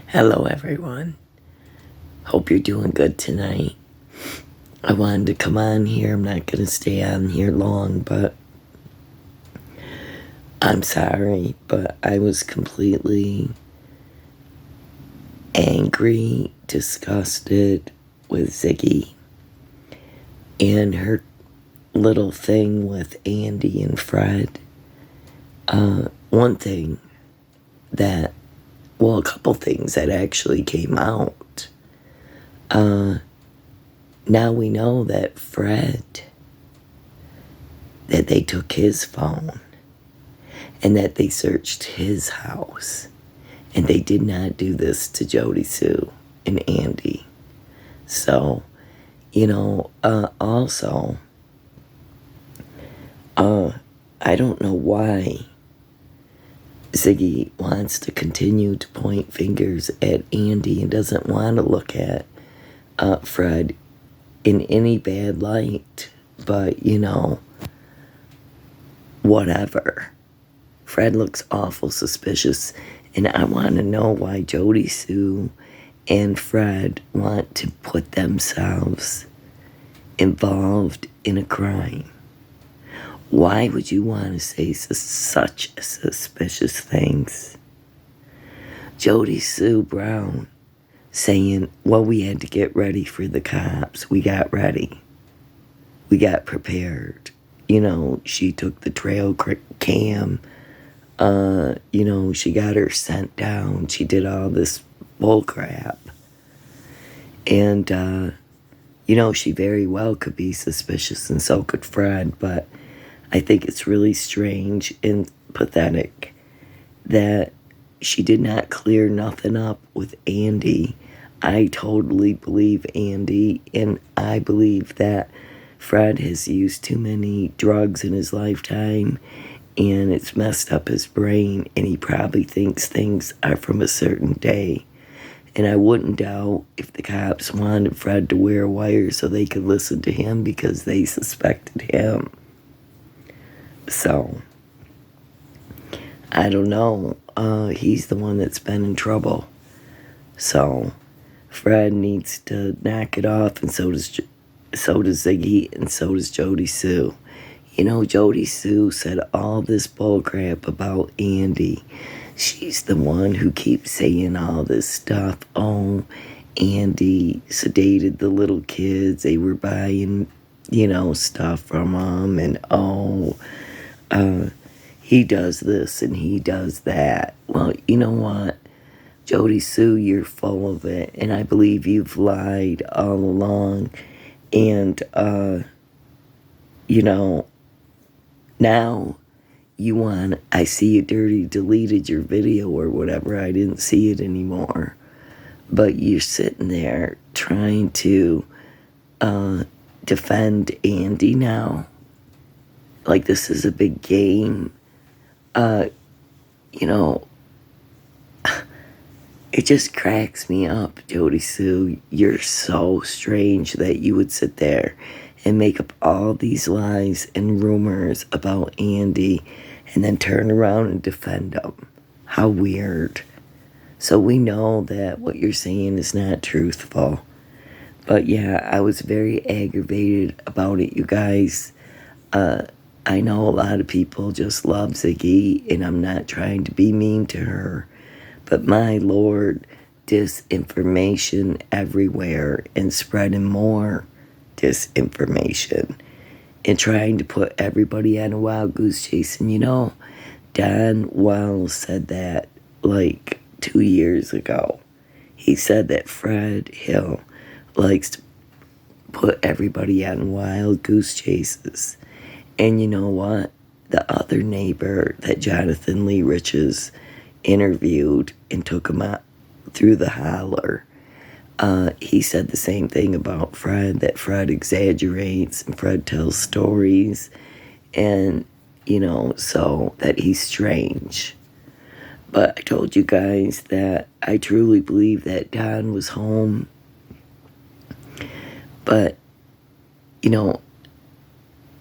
Hello, everyone. Hope you're doing good tonight. I wanted to come on here. I'm not going to stay on here long, but I'm sorry, but I was completely angry, disgusted with Ziggy and her little thing with Andy and Fred. One thing that, well, a couple things that actually came out. Now we know that that they took his phone and that they searched his house. And they did not do this to Jody Sue and Andy. So, also, I don't know why Ziggy wants to continue to point fingers at Andy and doesn't want to look at Fred in any bad light. But, whatever. Fred looks awful suspicious, and I want to know why Jody Sue and Fred want to put themselves involved in a crime. Why would you want to say such suspicious things? Jody Sue Brown saying, well, we had to get ready for the cops. We got ready. We got prepared. She took the trail cam. She got her scent down. She did all this bull crap. And, she very well could be suspicious, and so could Fred, but I think it's really strange and pathetic that she did not clear nothing up with Andy. I totally believe Andy, and I believe that Fred has used too many drugs in his lifetime, and it's messed up his brain, and he probably thinks things are from a certain day. And I wouldn't doubt if the cops wanted Fred to wear a wire so they could listen to him because they suspected him. So, I don't know. He's the one that's been in trouble. So, Fred needs to knock it off, and so does Ziggy, and so does Jody Sue. Jody Sue said all this bullcrap about Andy. She's the one who keeps saying all this stuff. Oh, Andy sedated the little kids. They were buying, stuff from him. And, he does this and he does that. Well, you know what? Jody Sue, you're full of it. And I believe you've lied all along. And, now I see you deleted your video or whatever. I didn't see it anymore. But you're sitting there trying to defend Andy now. Like this is a big game. It just cracks me up, Jody Sue. You're so strange that you would sit there and make up all these lies and rumors about Andy and then turn around and defend him. How weird. So we know that what you're saying is not truthful. But yeah, I was very aggravated about it, you guys. I know a lot of people just love Ziggy, and I'm not trying to be mean to her. But my Lord, disinformation everywhere and spreading more disinformation and trying to put everybody on a wild goose chase. And Don Wells said that like 2 years ago. He said that Fred Hill likes to put everybody on wild goose chases. And you know what? The other neighbor that Jonathan Lee Riches interviewed and took him out through the holler, he said the same thing about Fred, that Fred exaggerates and Fred tells stories, and so that he's strange. But I told you guys that I truly believe that Don was home. But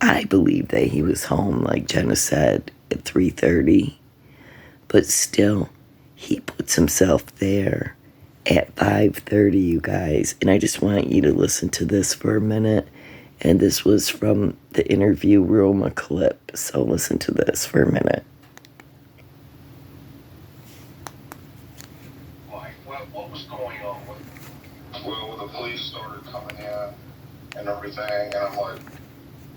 I believe that he was home, like Jenna said, at 3:30. But still, he puts himself there at 5:30, you guys. And I just want you to listen to this for a minute. And this was from the interview room, a clip. So listen to this for a minute. What was going on? Well, the police started coming in and everything, and I'm like,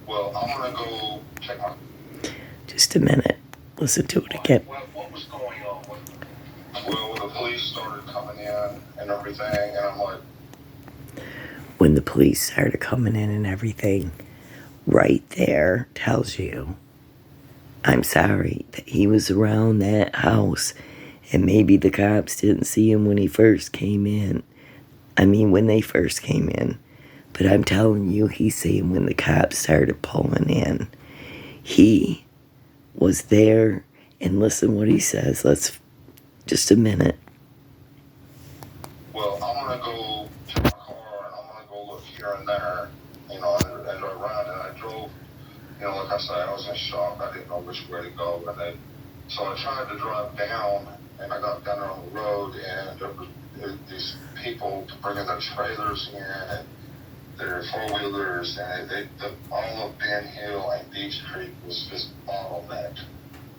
well, I'm going to go check my... Just a minute. Listen to it again. What was going on? Well, the police started coming in and everything, and I'm like... When the police started coming in and everything, right there tells you, I'm sorry that he was around that house, and maybe the cops didn't see him when he first came in. I mean, when they first came in. But I'm telling you, he's saying when the cops started pulling in, he was there. And listen what he says. Let's, just a minute. Well, I'm going to go to my car, and I'm going to go look here and there, and around, and I drove, like I said, I was in shock. I didn't know which way to go, so I tried to drive down, and I got down on the road, and there was these people bringing their trailers in, and their four-wheelers, and all of Ben Hill and Beach Creek was just bottlenecked.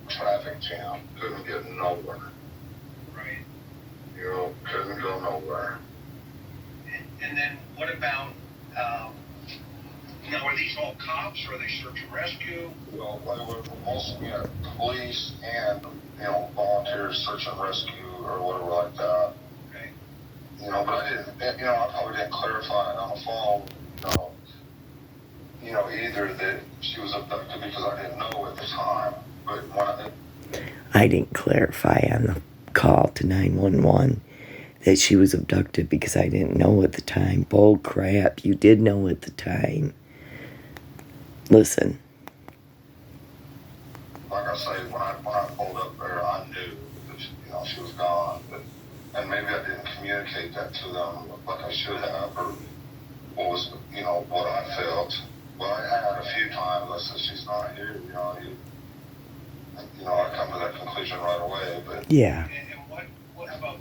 Traffic jam. Couldn't get nowhere. Right. Couldn't go nowhere. And then what about, now are these all cops, or are they search and rescue? Well, they were mostly police and, volunteers, search and rescue, or whatever like that. Okay. But I didn't, I probably didn't clarify it on the phone, either that she was abducted, because I didn't know at the time. But when I didn't clarify on the call to 911 that she was abducted because I didn't know at the time. Bull crap, you did know at the time. Listen. Like I say, when I pulled up there, I knew that she was gone. And maybe I didn't communicate that to them like I should have, or what was, what I felt. Well, I had a few times, I said, she's not here, I come to that conclusion right away, but... Yeah. And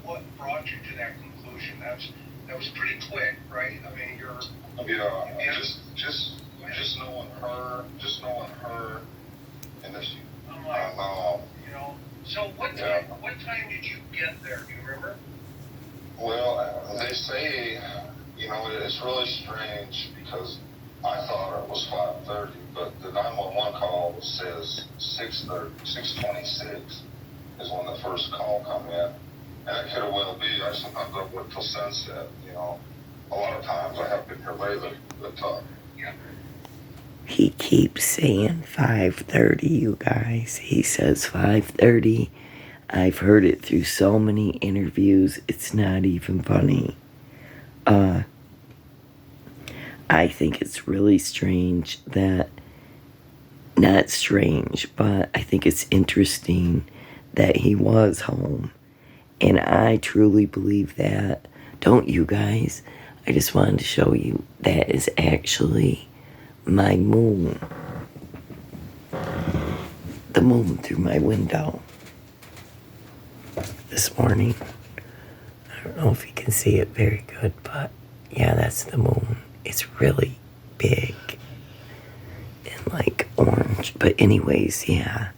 what brought you to that conclusion? That was pretty quick, right? I mean, just knowing her, and that she... I'm like, so what time did you get there? Do you remember? Well, they say, it's really strange, because I thought it was 5:30, but the 911 call says 6:30, 6:26 is when the first call come in. And it could have well be. I sometimes don't wait till sunset, A lot of times I have been here lately, but, yeah. He keeps saying 5:30, you guys. He says 5:30. I've heard it through so many interviews, it's not even funny. I think it's really strange that, not strange, but I think it's interesting that he was home. And I truly believe that. Don't you guys? I just wanted to show you that is actually my moon. The moon through my window this morning. I don't know if you can see it very good, but yeah, that's the moon. It's really big and like orange. But anyways, yeah.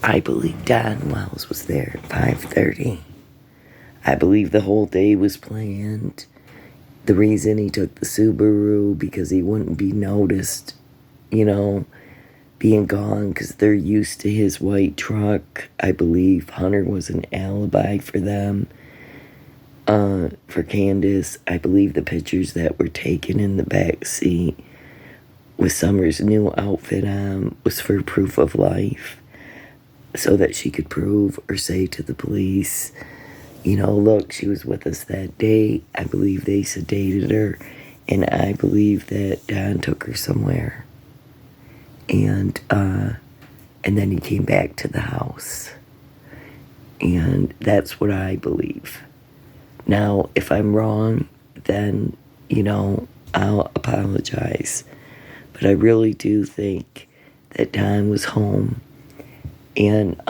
I believe Don Wells was there at 5:30. I believe the whole day was planned. The reason he took the Subaru, because he wouldn't be noticed, being gone, because they're used to his white truck. I believe Hunter was an alibi for them. For Candace, I believe the pictures that were taken in the back seat with Summer's new outfit on was for proof of life, so that she could prove or say to the police, look, she was with us that day. I believe they sedated her, and I believe that Don took her somewhere. And then he came back to the house. And that's what I believe. Now, if I'm wrong, then, I'll apologize. But I really do think that Don was home And,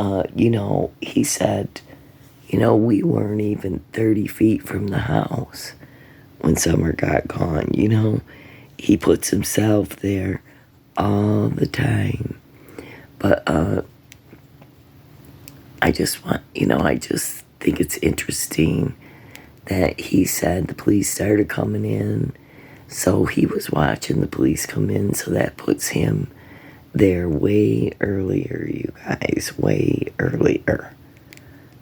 he said, we weren't even 30 feet from the house when Summer got gone. He puts himself there all the time. But I just think it's interesting that he said the police started coming in. So he was watching the police come in. So that puts him there way earlier, you guys, way earlier.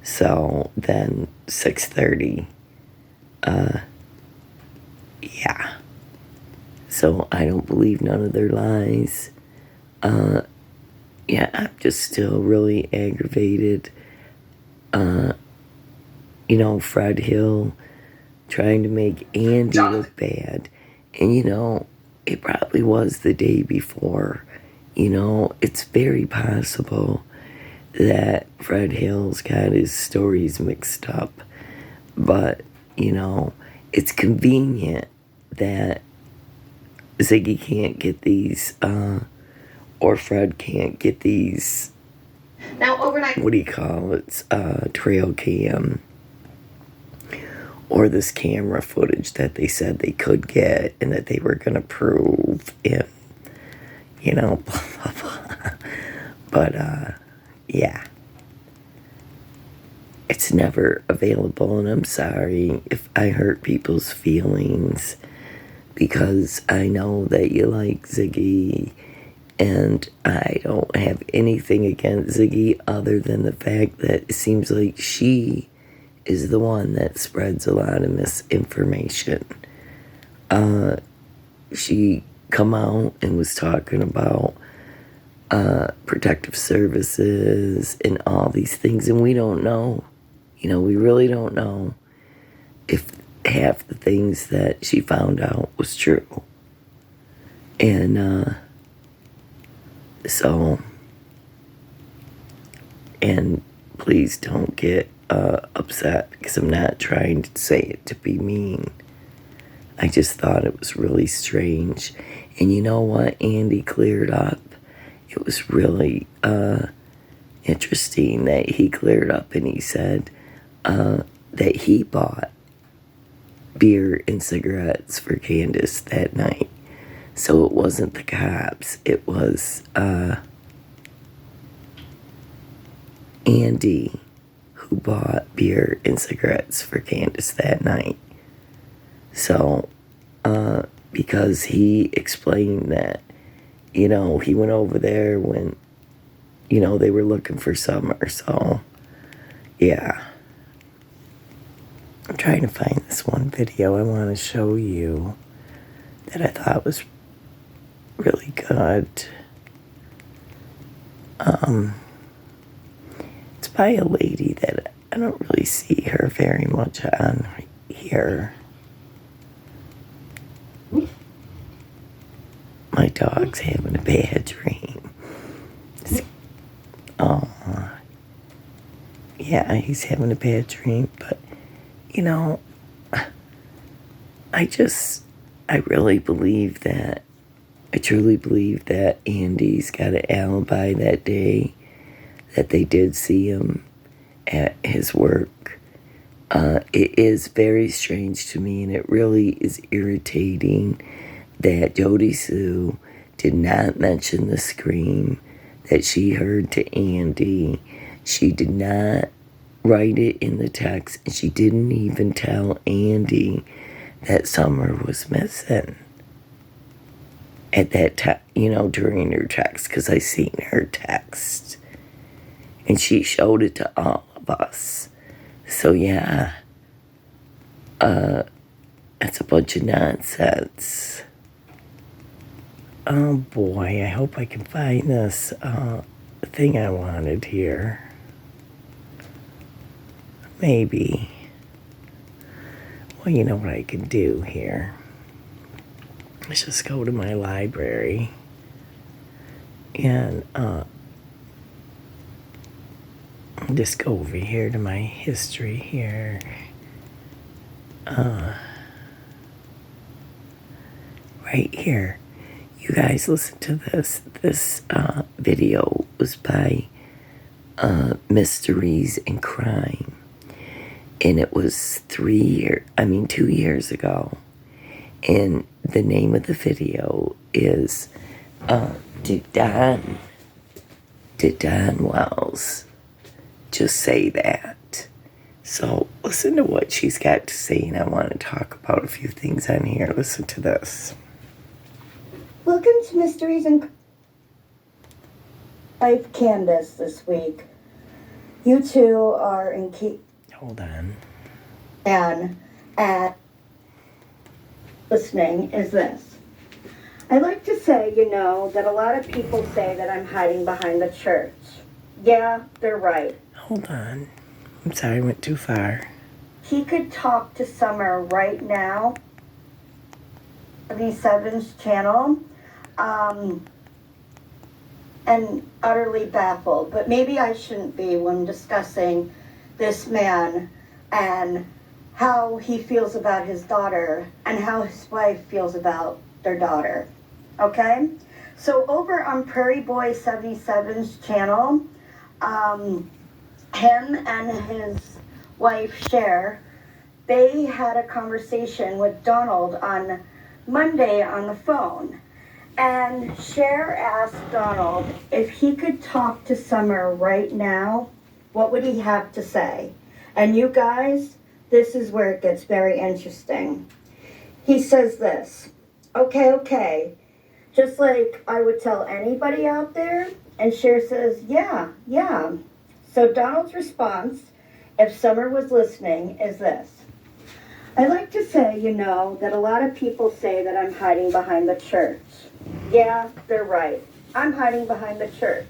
So then 6:30, yeah. So I don't believe none of their lies. Yeah, I'm just still really aggravated. Fred Hill trying to make Andy look bad. And it probably was the day before. It's very possible that Fred Hill's got his stories mixed up. But, it's convenient that Ziggy can't get these, or Fred can't get these, now overnight, what do you call it, trail cam, or this camera footage that they said they could get and that they were going to prove, and, blah, blah, blah. But, yeah. It's never available, and I'm sorry if I hurt people's feelings, because I know that you like Ziggy, and I don't have anything against Ziggy other than the fact that it seems like she is the one that spreads a lot of misinformation. She come out and was talking about protective services and all these things, and we don't know. We really don't know if half the things that she found out was true. And and please don't get upset, because I'm not trying to say it to be mean. I just thought it was really strange. And you know what? Andy cleared up. It was really interesting that he cleared up, and he said that he bought beer and cigarettes for Candace that night. So it wasn't the cops. It was Andy who bought beer and cigarettes for Candace that night. So, because he explained that, he went over there when, they were looking for Summer. So, yeah. I'm trying to find this one video I want to show you that I thought was really good. It's by a lady that I don't really see her very much on here. My dog's having a bad dream. Oh, yeah, he's having a bad dream, but I really believe that, I truly believe that Andy's got an alibi that day, that they did see him at his work. It is very strange to me, and it really is irritating that Jody Sue did not mention the scream that she heard to Andy. She did not write it in the text, and she didn't even tell Andy that Summer was missing at that time, during her text, because I seen her text, and she showed it to all of us. So yeah, that's a bunch of nonsense. Oh boy, I hope I can find this thing I wanted here. Maybe. Well, you know what I can do here. Let's just go to my library and just go over here to my history here. Right here. You guys listen to this. This video was by Mysteries and Crime. And it was 2 years ago. And the name of the video is Did Don Wells just say that? So listen to what she's got to say, and I want to talk about a few things on here. Listen to this. Welcome to Mysteries and Life Candace this week. You two are in Hold on. and listening is this. I like to say, that a lot of people say that I'm hiding behind the church. Yeah, they're right. Hold on. I'm sorry, I went too far. He could talk to Summer right now. 77's channel. And utterly baffled. But maybe I shouldn't be when discussing this man and how he feels about his daughter and how his wife feels about their daughter. Okay? So over on Prairie Boy 77's channel, him and his wife Cher, they had a conversation with Donald on Monday on the phone. And Cher asked Donald if he could talk to Summer right now, what would he have to say? And you guys, this is where it gets very interesting. He says this, okay, just like I would tell anybody out there. And Cher says, yeah. So Donald's response, if Summer was listening, is this. I like to say, that a lot of people say that I'm hiding behind the church. Yeah, they're right. I'm hiding behind the church.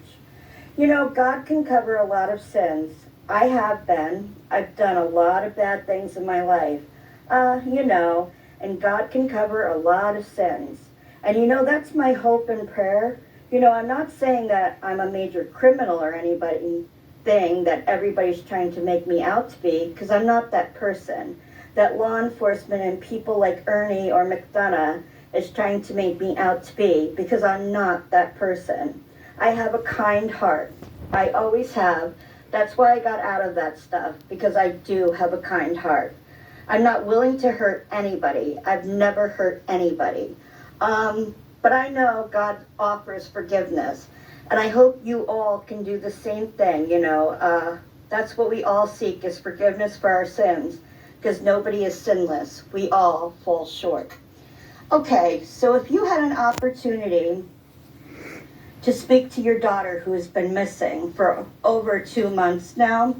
God can cover a lot of sins. I have been. I've done a lot of bad things in my life. And God can cover a lot of sins. And that's my hope and prayer. I'm not saying that I'm a major criminal or anything that everybody's trying to make me out to be, because I'm not that person. That law enforcement and people like Ernie or McDonough is trying to make me out to be, because I'm not that person. I have a kind heart. I always have. That's why I got out of that stuff, because I do have a kind heart. I'm not willing to hurt anybody. I've never hurt anybody. But I know God offers forgiveness. And I hope you all can do the same thing, That's what we all seek, is forgiveness for our sins. Because nobody is sinless. We all fall short. Okay, so if you had an opportunity to speak to your daughter who has been missing for over 2 months now,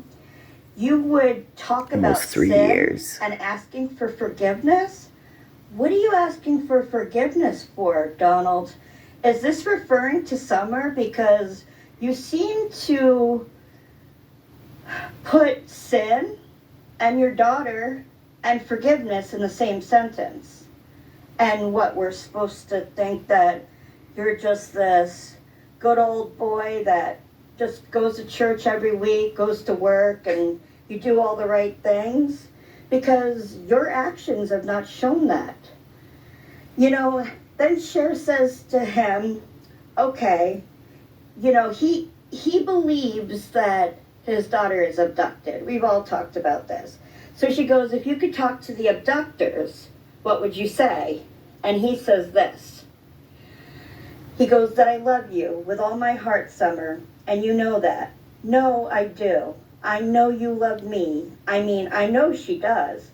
you would talk about Almost 3 sin years. and asking for forgiveness? What are you asking for forgiveness for, Donald? Is this referring to Summer? Because you seem to put sin and your daughter and forgiveness in the same sentence. And what, we're supposed to think that you're just this good old boy that just goes to church every week, goes to work, and you do all the right things? Because your actions have not shown that. Then Cher says to him, okay, he believes that his daughter is abducted. We've all talked about this. So she goes, if you could talk to the abductors, what would you say? And he says this. He goes, that I love you with all my heart, Summer, and you know that. No, I do. I know you love me. I know she does.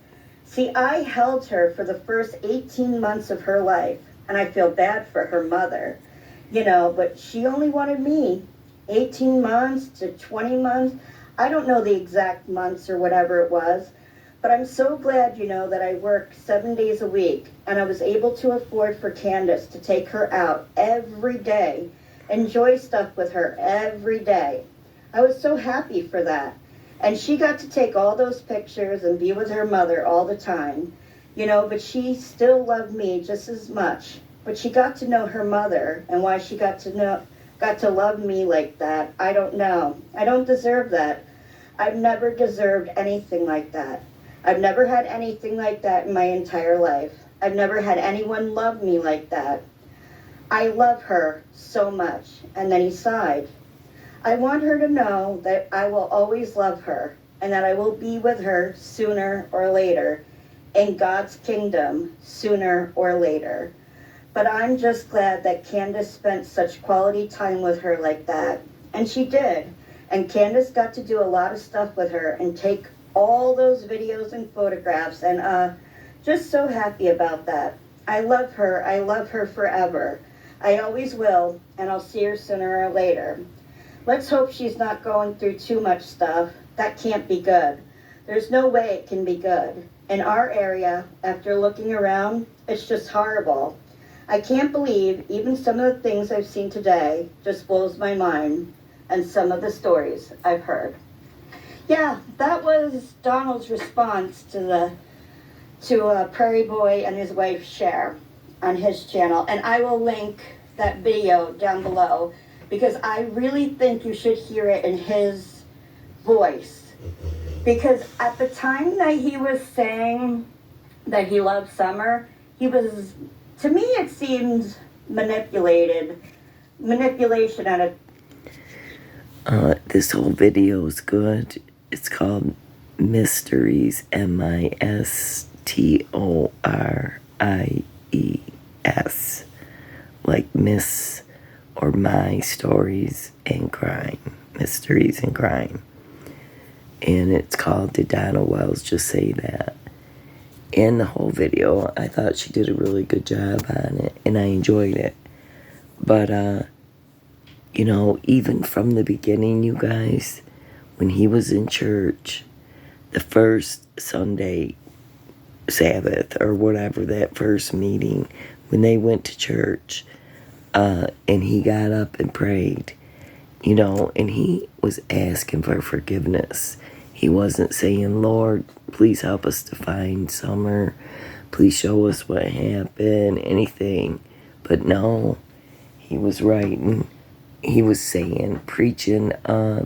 See, I held her for the first 18 months of her life, and I feel bad for her mother, but she only wanted me. 18 months to 20 months. I don't know the exact months or whatever it was, but I'm so glad, that I worked 7 days a week and I was able to afford for Candace to take her out every day, enjoy stuff with her every day. I was so happy for that. And she got to take all those pictures and be with her mother all the time, but she still loved me just as much. But she got to know her mother, and why she got to love me like that, I don't know. I don't deserve that. I've never deserved anything like that. I've never had anything like that in my entire life. I've never had anyone love me like that. I love her so much. And then he sighed. I want her to know that I will always love her and that I will be with her sooner or later in God's kingdom sooner or later. But I'm just glad that Candace spent such quality time with her like that. And she did. And Candace got to do a lot of stuff with her and take all those videos and photographs, and just so happy about that. I love her. I love her forever. I always will, and I'll see her sooner or later. Let's hope she's not going through too much stuff. That can't be good. There's no way it can be good. In our area, after looking around, it's just horrible. I can't believe even some of the things I've seen today just blows my mind, and some of the stories I've heard. Yeah, that was Donald's response to Prairie Boy and his wife Cher on his channel, and I will link that video down below because I really think you should hear it in his voice. Because at the time that he was saying that he loved summer, he was, to me it seemed manipulation at a This whole video is good. It's called Mysteries, MISTORIES, like Miss or My Stories and Crime, Mysteries and Crime. And it's called Did Donna Wells Just Say That? In the whole video, I thought she did a really good job on it, and I enjoyed it. But, you know, even from the beginning, you guys, when he was in church, the first Sunday, Sabbath, or whatever, that first meeting, when they went to church, and he got up and prayed, you know, and he was asking for forgiveness. He wasn't saying, Lord, please help us to find Summer. Please show us what happened, anything. But no, he was writing. He was saying, preaching,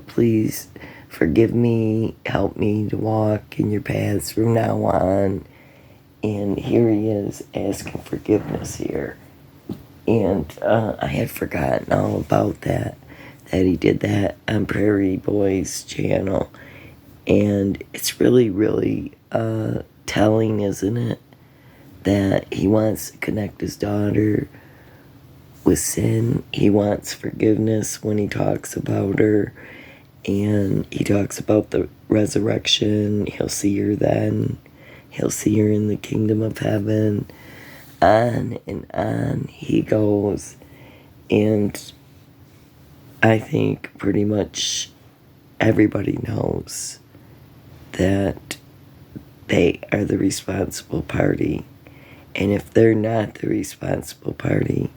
please forgive me, help me to walk in your paths from now on. And here he is asking forgiveness here. And I had forgotten all about that he did that on Prairie Boy's channel. And it's really, really telling, isn't it? That he wants to connect his daughter with sin. He wants forgiveness when he talks about her. And he talks about the resurrection. He'll see her then. He'll see her in the kingdom of heaven. On and on he goes. And I think pretty much everybody knows that they are the responsible party. And if they're not the responsible party,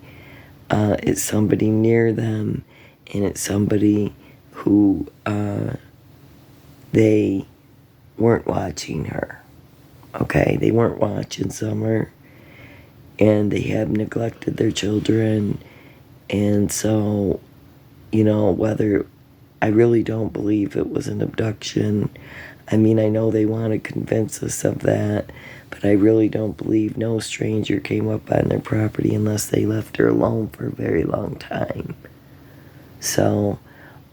it's somebody near them, and it's somebody who they weren't watching her. Okay, they weren't watching Summer, and they have neglected their children. And so, you know, whether, I really don't believe it was an abduction. I mean, I know they want to convince us of that, but I really don't believe no stranger came up on their property unless they left her alone for a very long time. So,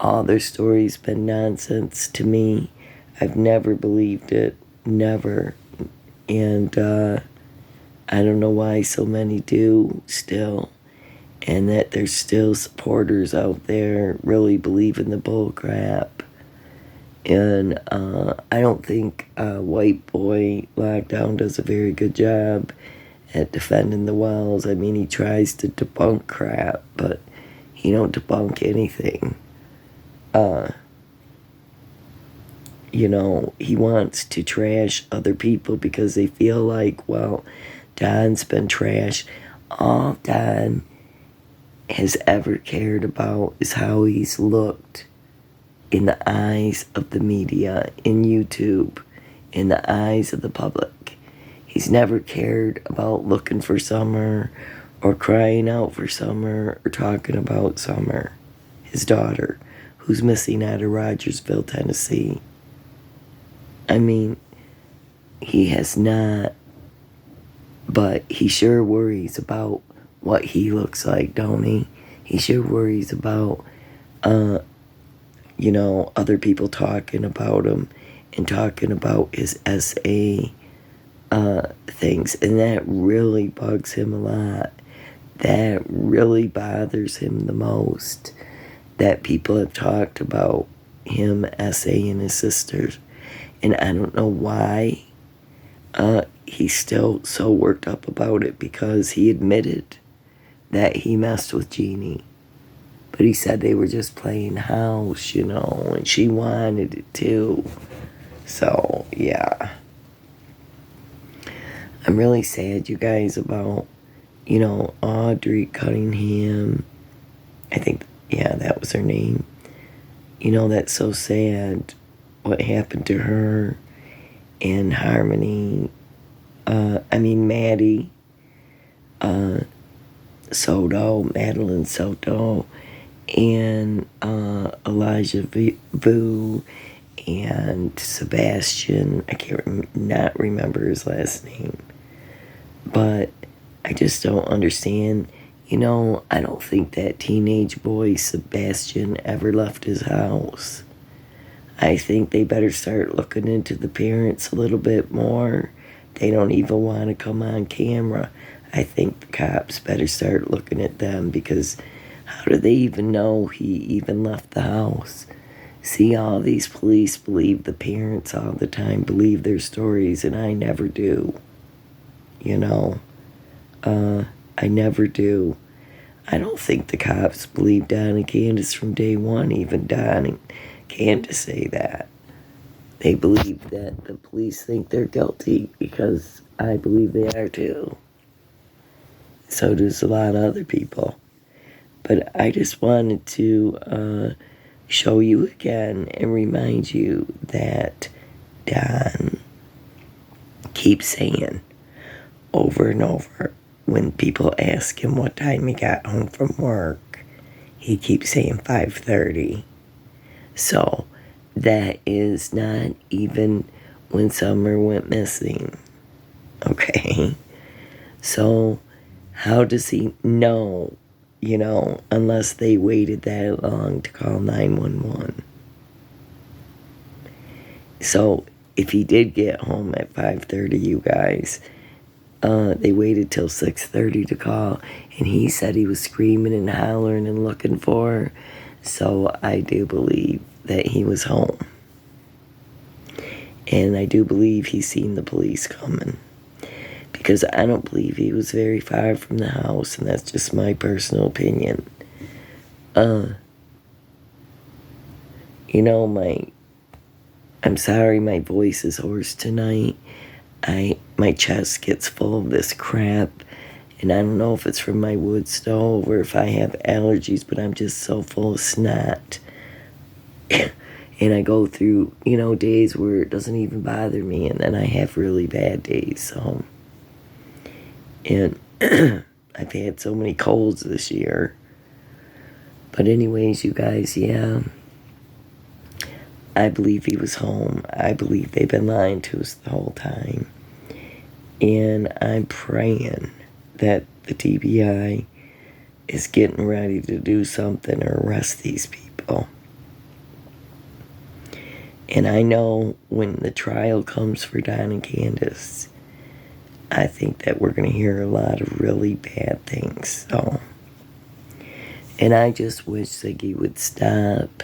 all their stories been nonsense to me. I've never believed it, never. And I don't know why so many do still, and that there's still supporters out there really believing the bull crap. And I don't think White Boy Lockdown does a very good job at defending the Wells. I mean, he tries to debunk crap, but he don't debunk anything. You know, he wants to trash other people because they feel like, well, Don's been trashed. All Don has ever cared about is how he's looked in the eyes of the media, in YouTube, in the eyes of the public. He's never cared about looking for Summer or crying out for Summer or talking about Summer, his daughter, who's missing out of Rogersville, Tennessee. I mean, he has not, but he sure worries about what he looks like, don't he? He sure worries about other people talking about him and talking about his SA things, and that really bugs him a lot. That really bothers him the most, that people have talked about him SAing his sisters. And I don't know why he's still so worked up about it, because he admitted that he messed with Jeannie. But he said they were just playing house, and she wanted it too. So, yeah. I'm really sad, you guys, about, Audrey Cunningham. I think, yeah, that was her name. That's so sad what happened to her and Harmony. Maddie Madeline Soto, and Elijah Vu, and Sebastian. I can't not remember his last name. But I just don't understand. I don't think that teenage boy, Sebastian, ever left his house. I think they better start looking into the parents a little bit more. They don't even want to come on camera. I think the cops better start looking at them, because how do they even know he even left the house? See, all these police believe the parents all the time, believe their stories, and I never do. I never do. I don't think the cops believe Don and Candace from day one. Even Don and Candace say that. They believe that the police think they're guilty, because I believe they are too. So does a lot of other people. But I just wanted to show you again and remind you that Don keeps saying over and over, when people ask him what time he got home from work, he keeps saying 5:30. So that is not even when Summer went missing. Okay? So how does he know, unless they waited that long to call 911? So if he did get home at 5:30, you guys, they waited till 6:30 to call, and he said he was screaming and hollering and looking for her. So I do believe that he was home. And I do believe he's seen the police coming, because I don't believe he was very far from the house, and that's just my personal opinion. I'm sorry my voice is hoarse tonight. My chest gets full of this crap, and I don't know if it's from my wood stove or if I have allergies, but I'm just so full of snot. And I go through, days where it doesn't even bother me, and then I have really bad days. So, and I've had so many colds this year. But anyways, you guys, yeah, I believe he was home. I believe they've been lying to us the whole time. And I'm praying that the TBI is getting ready to do something or arrest these people. And I know when the trial comes for Don and Candace, I think that we're going to hear a lot of really bad things. So, and I just wish Ziggy would stop,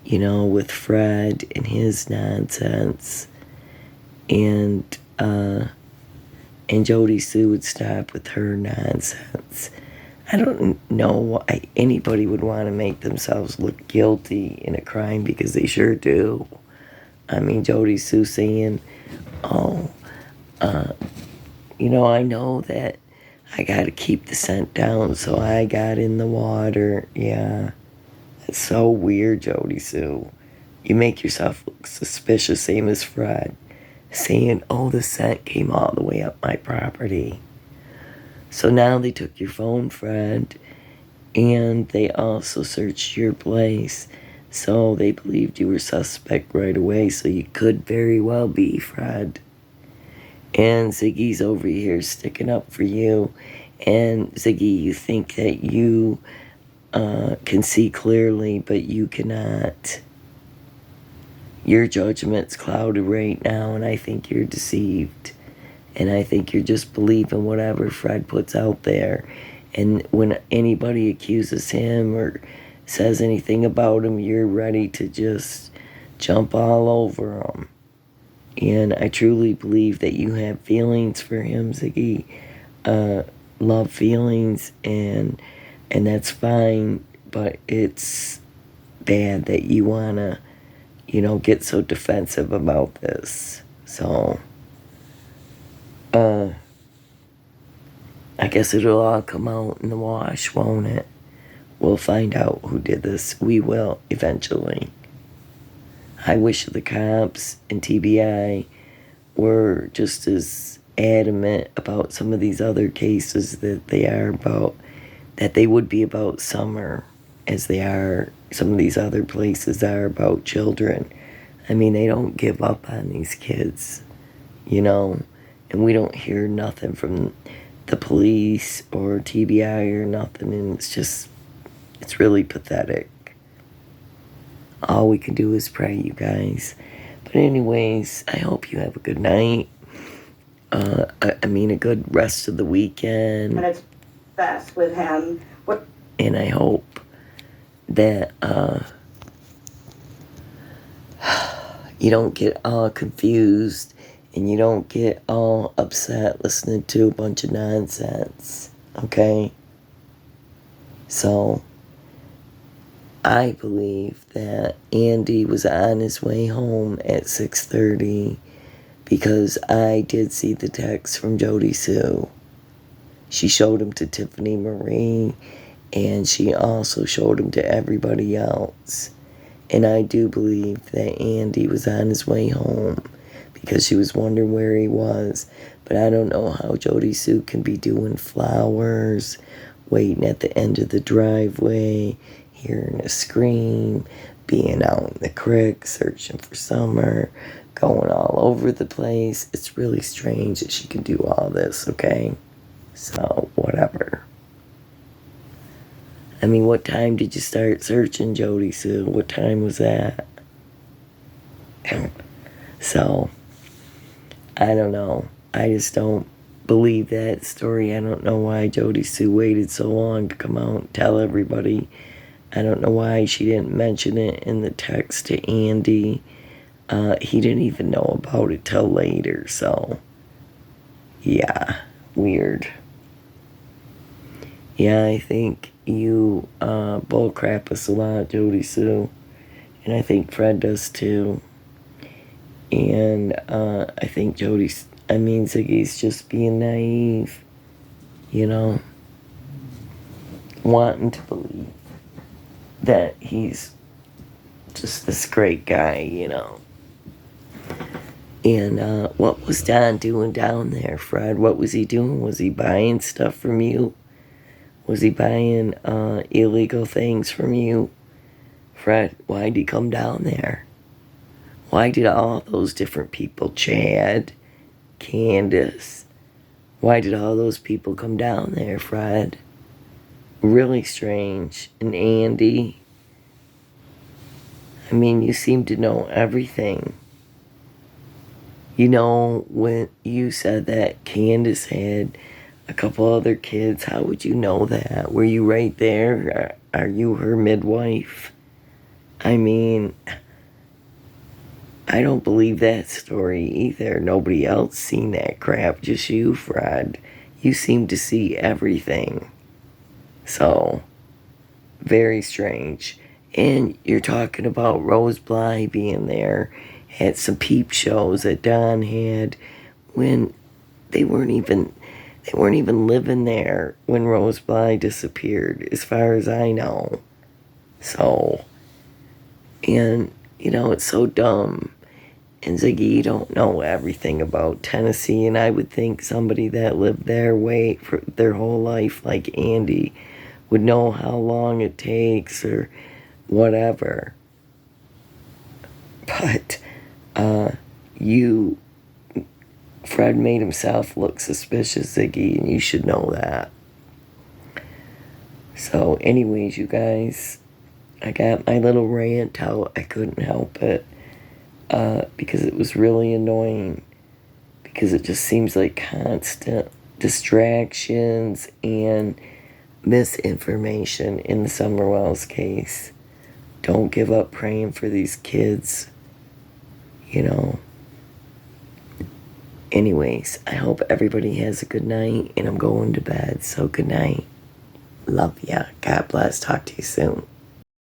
with Fred and his nonsense. And Jody Sue would stop with her nonsense. I don't know why anybody would want to make themselves look guilty in a crime, because they sure do. Jody Sue saying, I know that I got to keep the scent down, so I got in the water. Yeah, that's so weird, Jody Sue. You make yourself look suspicious, same as Fred, saying, the scent came all the way up my property. So now they took your phone, Fred, and they also searched your place. So they believed you were suspect right away, so you could very well be, Fred. And Ziggy's over here sticking up for you. And Ziggy, you think that you can see clearly, but you cannot. Your judgment's clouded right now, and I think you're deceived. And I think you're just believing whatever Fred puts out there. And when anybody accuses him or says anything about him, you're ready to just jump all over him. And I truly believe that you have feelings for him, Ziggy. Love feelings, and that's fine. But it's bad that you want to, get so defensive about this. So, I guess it'll all come out in the wash, won't it? We'll find out who did this. We will, eventually. I wish the cops and TBI were just as adamant about some of these other cases that they would be about Summer as they are, some of these other places are about children. I mean, they don't give up on these kids, and we don't hear nothing from the police or TBI or nothing, and it's really pathetic. All we can do is pray, you guys. But anyways, I hope you have a good night. A good rest of the weekend. And it's best with him. And I hope that you don't get all confused and you don't get all upset listening to a bunch of nonsense. Okay? So, I believe that Andy was on his way home at 6:30 because I did see the text from Jody Sue. She showed him to Tiffany Marie, and she also showed him to everybody else. And I do believe that Andy was on his way home because she was wondering where he was. But I don't know how Jody Sue can be doing flowers, waiting at the end of the driveway, hearing a scream, being out in the creek, searching for Summer, going all over the place. It's really strange that she can do all this, okay? So, whatever. I mean, what time did you start searching, Jody Sue? What time was that? So, I don't know. I just don't believe that story. I don't know why Jody Sue waited so long to come out and tell everybody. I don't know why she didn't mention it in the text to Andy. He didn't even know about it till later, so yeah, weird. Yeah, I think you bullcrap us a lot, Jody Sue, and I think Fred does too. And I think Ziggy's just being naive, wanting to believe that he's just this great guy, And what was Don doing down there, Fred? What was he doing? Was he buying stuff from you? Was he buying illegal things from you? Fred, why'd he come down there? Why did all those different people, Chad, Candace, why did all those people come down there, Fred? Really strange. And Andy, I mean, you seem to know everything. When you said that Candace had a couple other kids, how would you know that? Were you right there? Are you her midwife? I mean, I don't believe that story either. Nobody else seen that crap, just you, Fred. You seem to see everything. So, very strange. And you're talking about Rose Bly being there at some peep shows that Don had when they weren't even living there when Rose Bly disappeared, as far as I know. So, and it's so dumb. And Ziggy, you don't know everything about Tennessee, and I would think somebody that lived their way for their whole life, like Andy, would know how long it takes or whatever. But Fred made himself look suspicious, Ziggy, and you should know that. So anyways, you guys, I got my little rant out. I couldn't help it because it was really annoying, because it just seems like constant distractions and misinformation in the Summerwells case. Don't give up praying for these kids, you know. Anyways, I hope everybody has a good night, and I'm going to bed, so good night. Love ya. God bless. Talk to you soon.